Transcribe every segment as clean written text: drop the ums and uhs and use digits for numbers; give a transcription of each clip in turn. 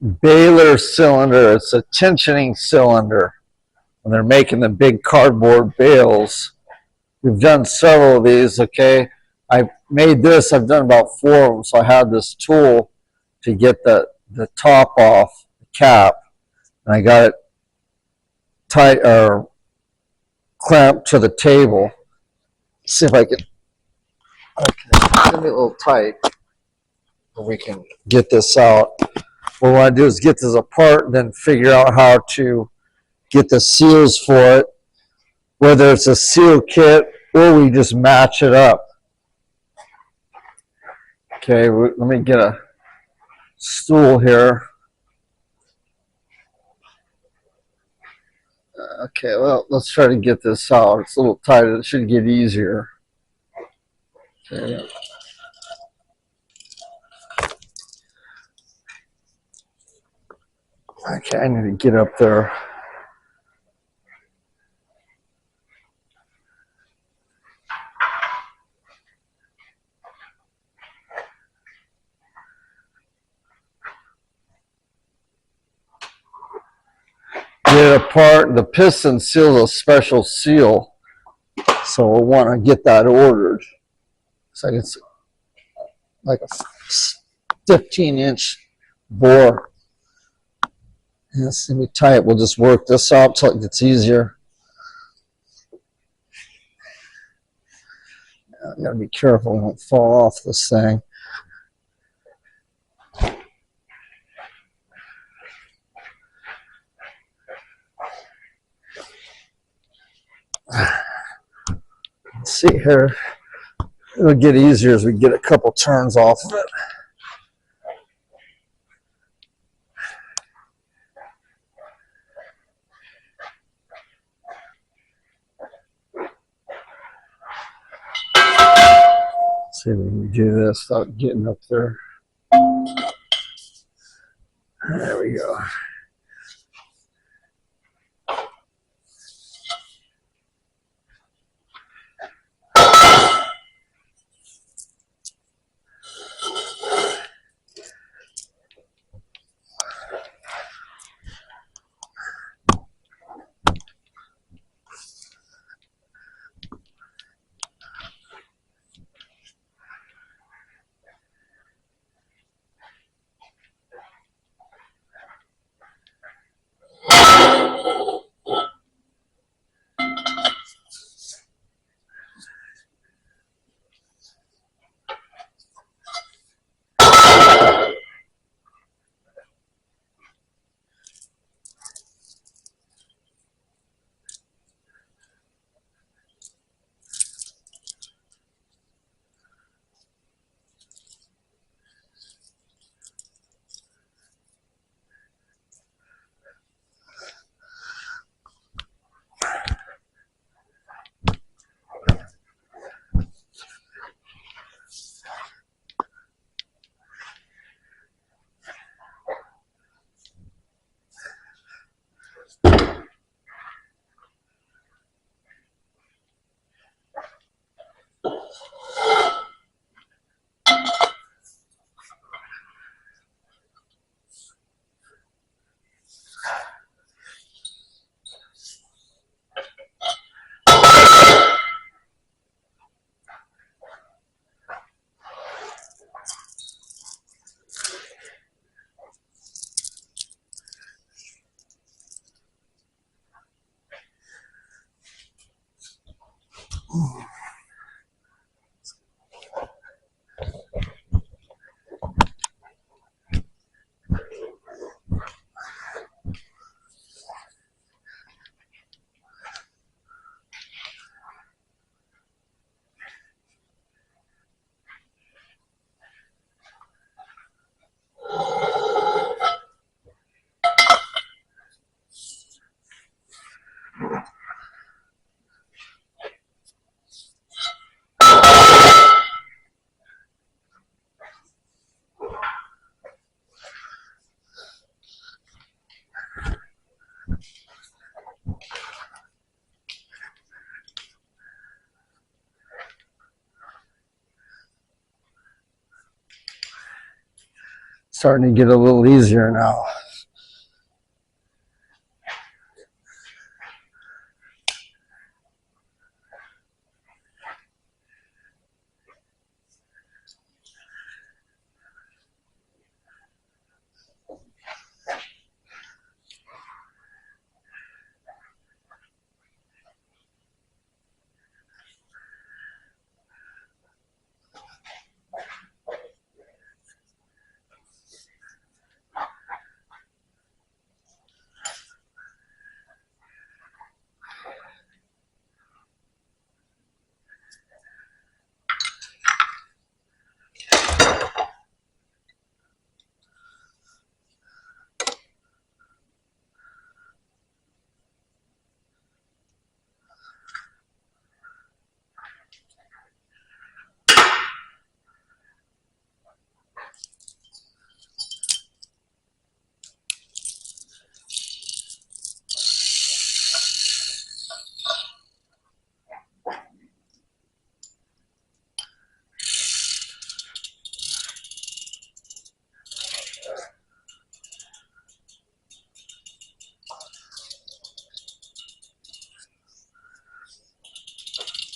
Bailor cylinder. It's a tensioning cylinder. When they're making the big cardboard bales. We've done several of these, okay? I made this, I've done about 4 of them, so I had this tool to get the top off, the cap, and I got it tight or clamped to the table. Let's see if I can, okay, give me a little tight, and we can get this out. What I want to do is get this apart and then figure out how to get the seals for it, whether it's a seal kit or we just match it up. Okay, let me get a stool here. Okay, well, let's try to get this out. It's a little tight. It should get easier. Okay. Okay, I need to get up there. Get it apart. The piston seals a special seal, so we'll want to get that ordered. So it's like a 15-inch bore. And it's going to be tight. We'll just work this out until it gets easier. I got to be careful we don't fall off this thing. Let's see here. It'll get easier as we get a couple turns off of it. Let's see if we can do this without getting up there. There we go. Starting to get a little easier now.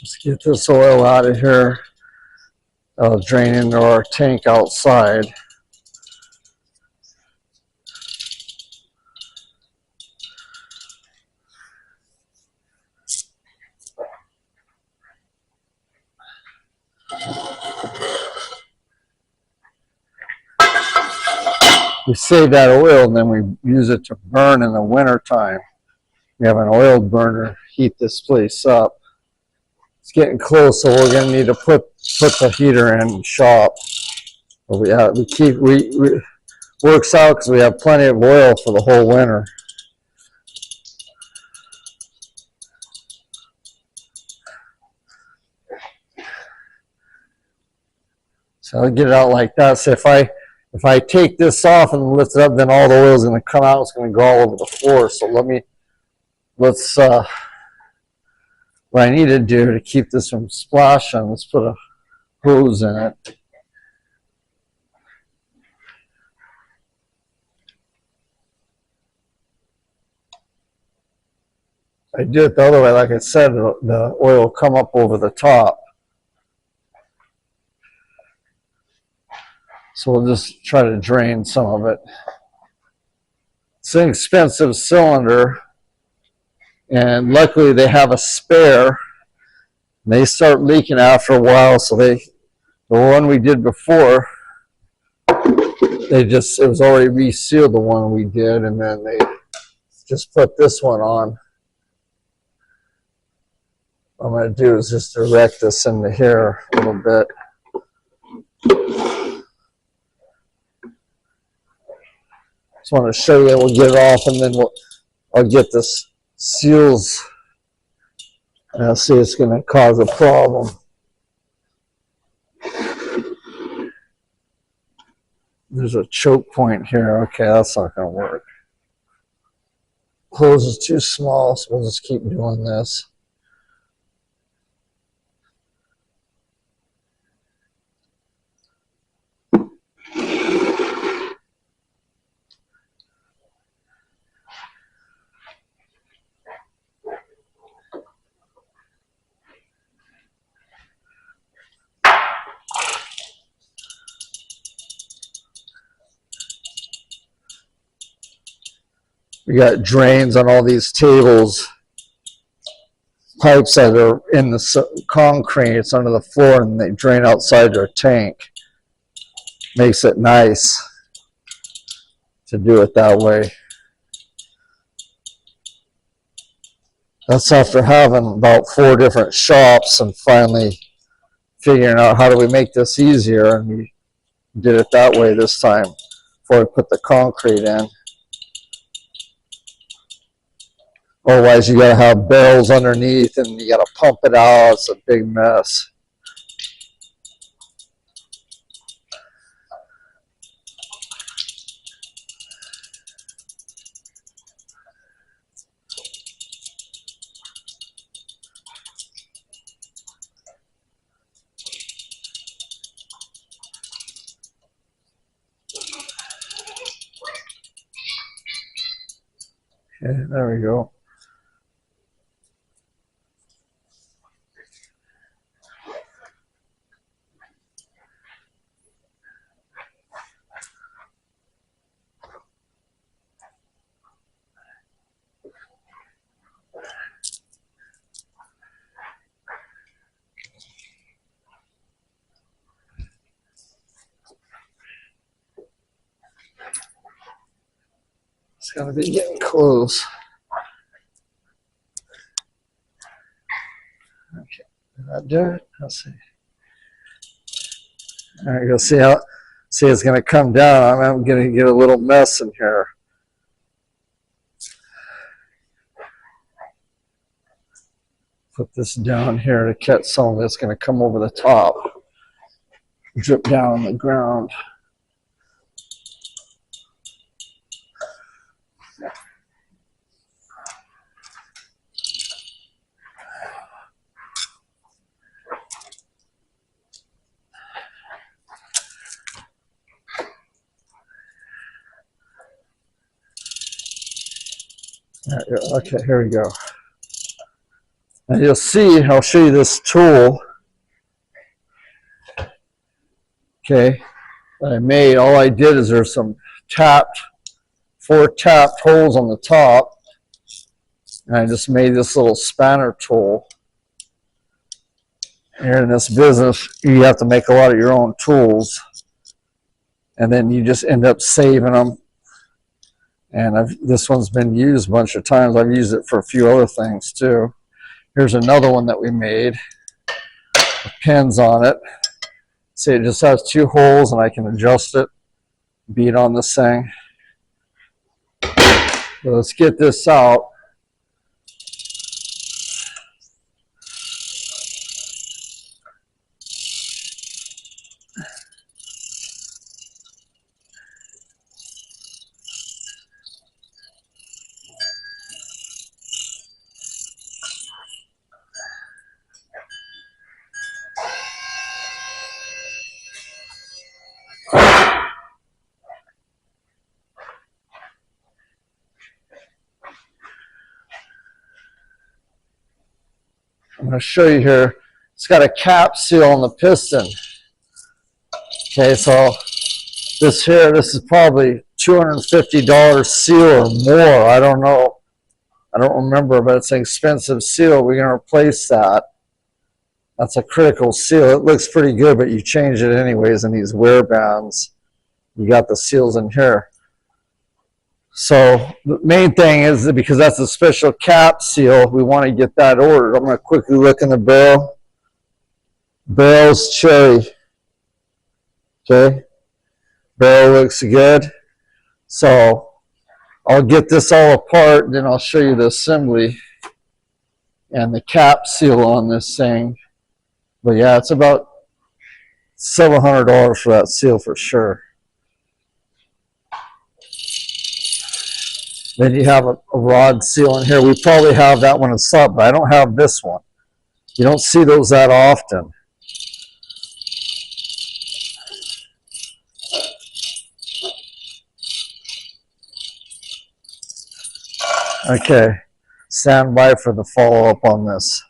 Let's get this oil out of here. That'll drain into our tank outside. We save that oil and then we use it to burn in the winter time. We have an oil burner, heat this place up. It's getting close, so we're gonna need to put the heater in shop. But we works out because we have plenty of oil for the whole winter. So I'll get it out like that. So if I take this off and lift it up, then all the oil is going to come out. It's going to go all over the floor. So let's what I need to do to keep this from splashing, let's put a hose in it. I do it the other way, like I said, the oil will come up over the top. So we'll just try to drain some of it. It's an expensive cylinder, and luckily they have a spare. They start leaking after a while, so the one we did before, it was already resealed, the one we did, and then they just put this one on. What I'm going to do is just direct this into here a little bit. Just want to show you, we'll get it off, and then I'll get this seals. And I'll see it's going to cause a problem. There's a choke point here. Okay, that's not going to work. Hose is too small, so we'll just keep doing this. We got drains on all these tables, pipes that are in the concrete. It's under the floor, and they drain outside our tank. Makes it nice to do it that way. That's after having about 4 different shops and finally figuring out how do we make this easier, and we did it that way this time before we put the concrete in. Otherwise, you got to have barrels underneath, and you got to pump it out. It's a big mess. Okay, there we go. It's got to be getting close. Okay, did that do it? Let's see. All right, you'll see how. See, it's going to come down. I'm going to get a little mess in here. Put this down here to catch some of it's going to come over the top, drip down on the ground. Okay, here we go. And you'll see, I'll show you this tool, okay, that I made. All I did is there's some four tapped holes on the top, and I just made this little spanner tool. Here in this business, you have to make a lot of your own tools, and then you just end up saving them. And this one's been used a bunch of times. I've used it for a few other things too. Here's another one that we made with pins on it. See, it just has two holes and I can adjust it, beat on this thing. So let's get this out. I'm going to show you here. It's got a cap seal on the piston. Okay, so this is probably $250 seal or more. I don't know. I don't remember, but it's an expensive seal. We're going to replace that. That's a critical seal. It looks pretty good, but you change it anyways in these wear bands. You got the seals in here. So the main thing is that because that's a special cap seal, we want to get that ordered. I'm going to quickly look in the barrel. Barrel's cherry. Okay. Barrel looks good. So I'll get this all apart, and then I'll show you the assembly and the cap seal on this thing. But yeah, it's about several $700 for that seal for sure. Then you have a rod seal in here. We probably have that one in sub, but I don't have this one. You don't see those that often. Okay, stand by for the follow-up on this.